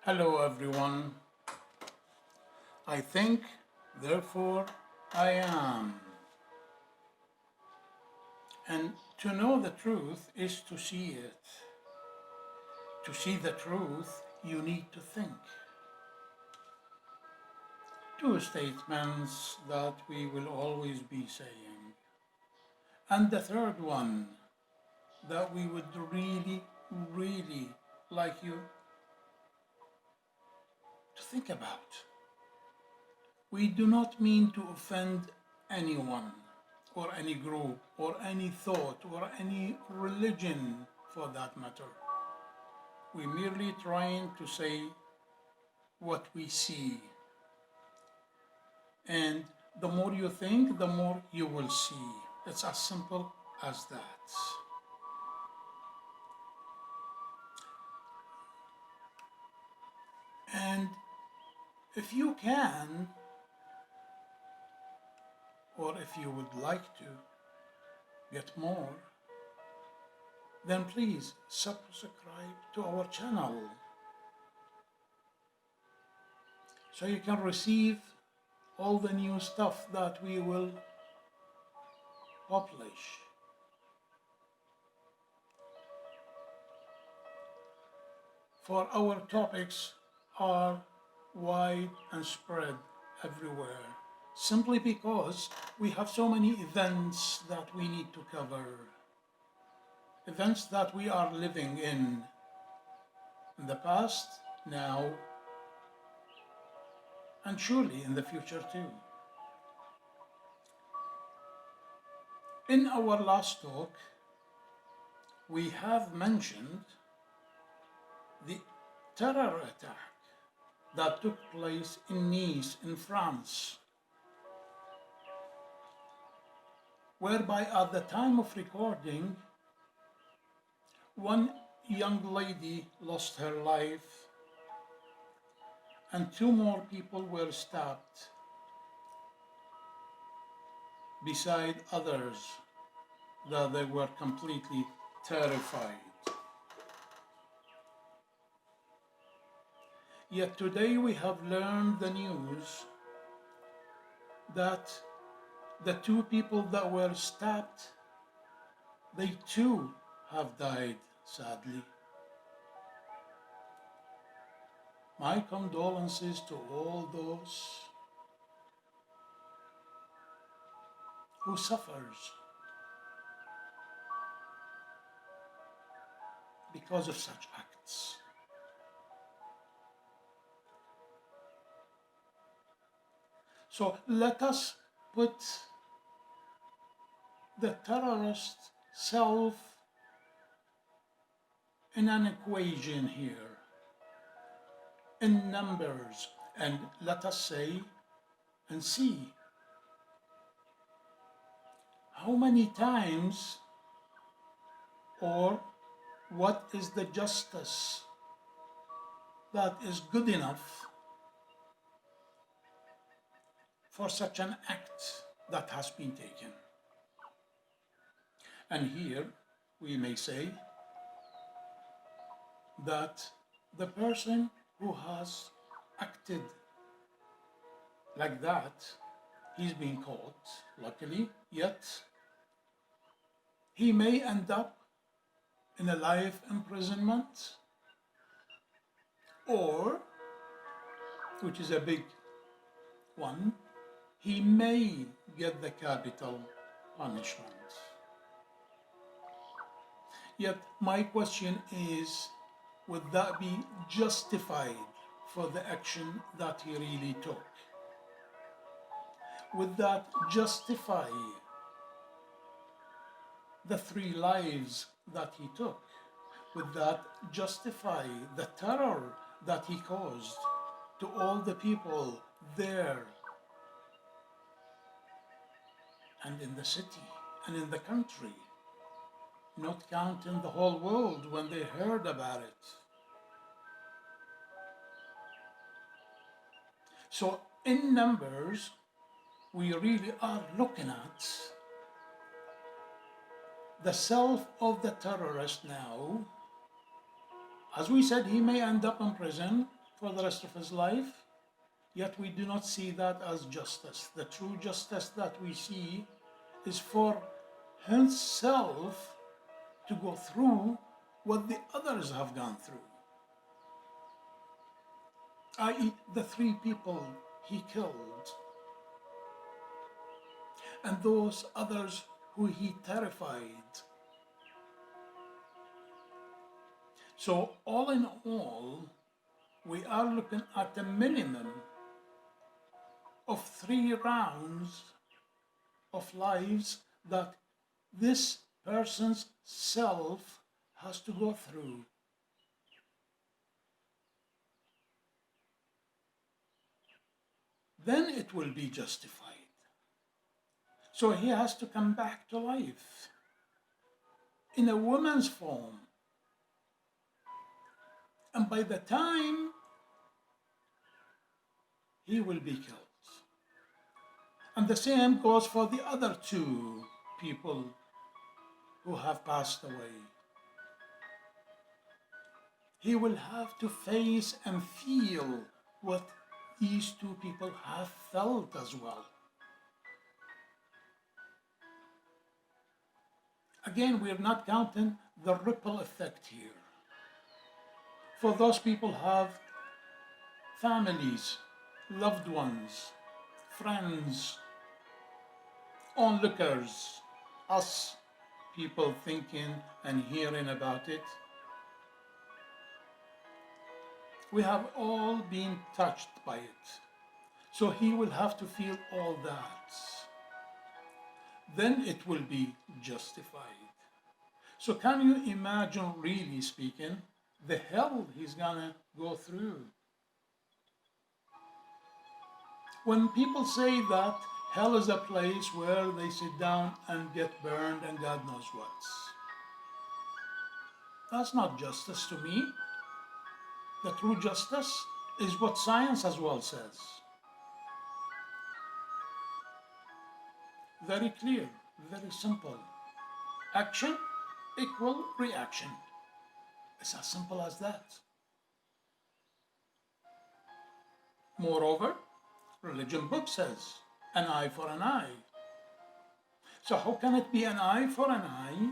Hello, everyone. I think, therefore I am. And to know the truth is to see it. To see the truth, you need to think. Two statements that we will always be saying. And the third one that we would really like you to think about. We do not mean to offend anyone or any group or any thought or any religion for that matter. We're merely trying to say what we see. And the more you think, the more you will see. It's as simple as that. And if you can, or if you would like to get more, then please subscribe to our channel so you can receive all the new stuff that we will publish. For our topics are wide and spread everywhere, simply because we have so many events that we need to cover. Events that we are living in the past, now, and surely in the future too. In our last talk, we have mentioned the terror attack that took place in Nice, in France, whereby at the time of recording, one young lady lost her life and two more people were stabbed, beside others that they were completely terrified. Yet today we have learned the news that the two people that were stabbed, they too have died, sadly. My condolences to all those who suffers because of such acts. So let us put the terrorist self in an equation here, in numbers, and let us say and see how many times or what is the justice that is good enough for such an act that has been taken. And here we may say that the person who has acted like that, he's been caught, luckily, yet he may end up in a life imprisonment, or, which is a big one, he may get the capital punishment. Yet my question is, would that be justified for the action that he really took? Would that justify the 3 lives that he took? Would that justify the terror that he caused to all the people there and in the city and in the country, not counting the whole world when they heard about it? So in numbers, we really are looking at the self of the terrorist now. As we said, he may end up in prison for the rest of his life, yet we do not see that as justice. The true justice that we see is for himself to go through what the others have gone through, i.e., the 3 people he killed, and those others who he terrified. So, all in all, we are looking at a minimum of 3 rounds of lives that this person's self has to go through. Then it will be justified. So he has to come back to life in a woman's form. And by the time he will be killed. And the same goes for the other 2 people who have passed away. He will have to face and feel what these 2 people have felt as well. Again, we are not counting the ripple effect here. For those people have families, loved ones, friends, onlookers, us people thinking and hearing about it. We have all been touched by it. So he will have to feel all that. Then it will be justified. So can you imagine, really speaking, the hell he's gonna go through? When people say that hell is a place where they sit down and get burned and God knows what, that's not justice to me. The true justice is what science as well says. Very clear, very simple. Action equal reaction. It's as simple as that. Moreover, religion book says, an eye for an eye. So how can it be an eye for an eye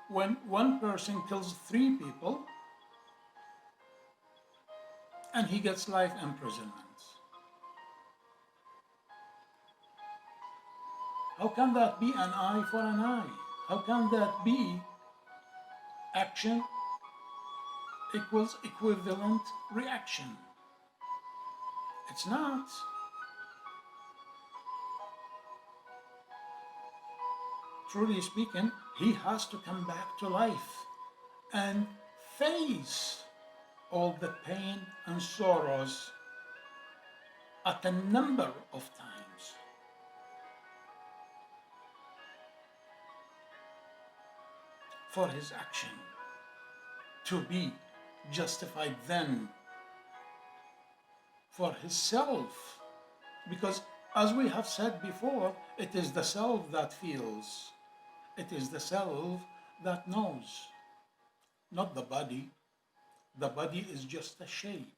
when one person kills 3 people and he gets life imprisonment? How can that be an eye for an eye? How can that be action equals equivalent reaction? It's not. Truly speaking, he has to come back to life and face all the pain and sorrows at a number of times. For his action to be justified then for his self, because as we have said before, it is the self that feels, it is the self that knows, not the body. The body is just a shape,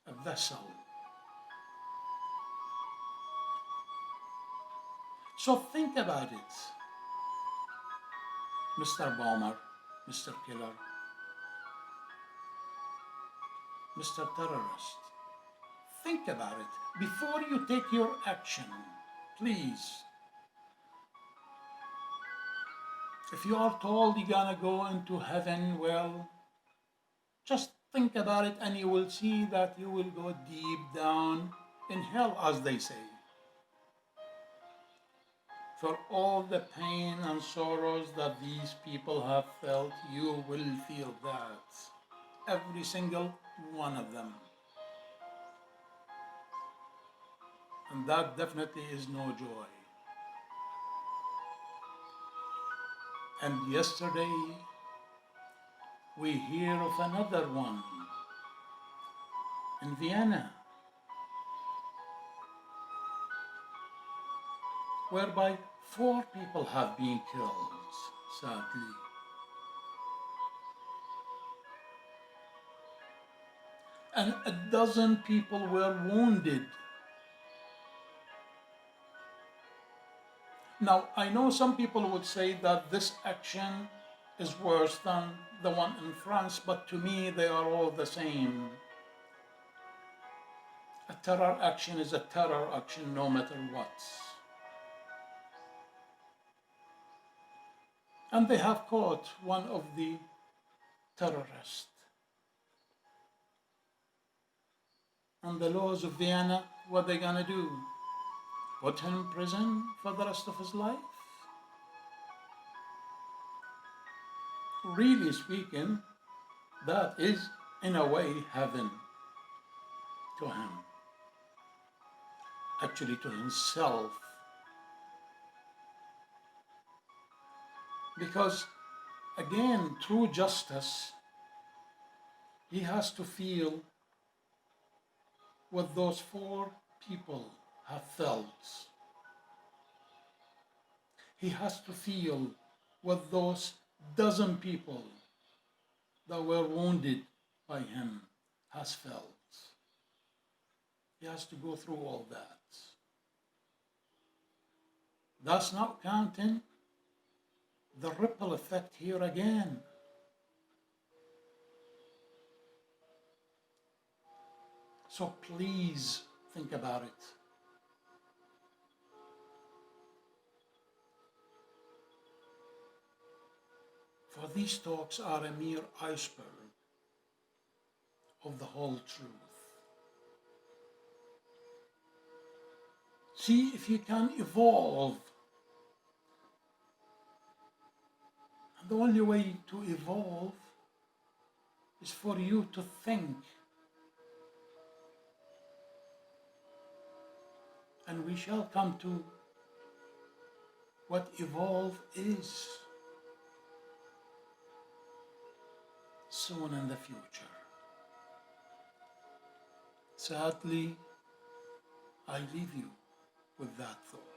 a vessel. So think about it, Mr. Bomber, Mr. Killer, Mr. Terrorist. Think about it before you take your action, please. If you are told you're gonna go into heaven, well, just think about it and you will see that you will go deep down in hell, as they say. For all the pain and sorrows that these people have felt, you will feel that. Every single one of them. And that definitely is no joy. And yesterday, we hear of another one in Vienna, whereby 4 people have been killed, sadly. and a dozen people were wounded. Now, I know some people would say that this action is worse than the one in France, but to me, they are all the same. A terror action is a terror action no matter what. And they have caught one of the terrorists. And the laws of Vienna, what are they gonna do? Put him in prison for the rest of his life? Really speaking, that is in a way heaven to him. Actually to himself. Because again, through justice, he has to feel what those 4 people have felt. He has to feel what those dozen people that were wounded by him has felt. He has to go through all that. That's not counting the ripple effect here again. So please think about it. For these talks are a mere iceberg of the whole truth. See if you can evolve. And the only way to evolve is for you to think. And we shall come to what evolve is soon in the future. Sadly, I leave you with that thought.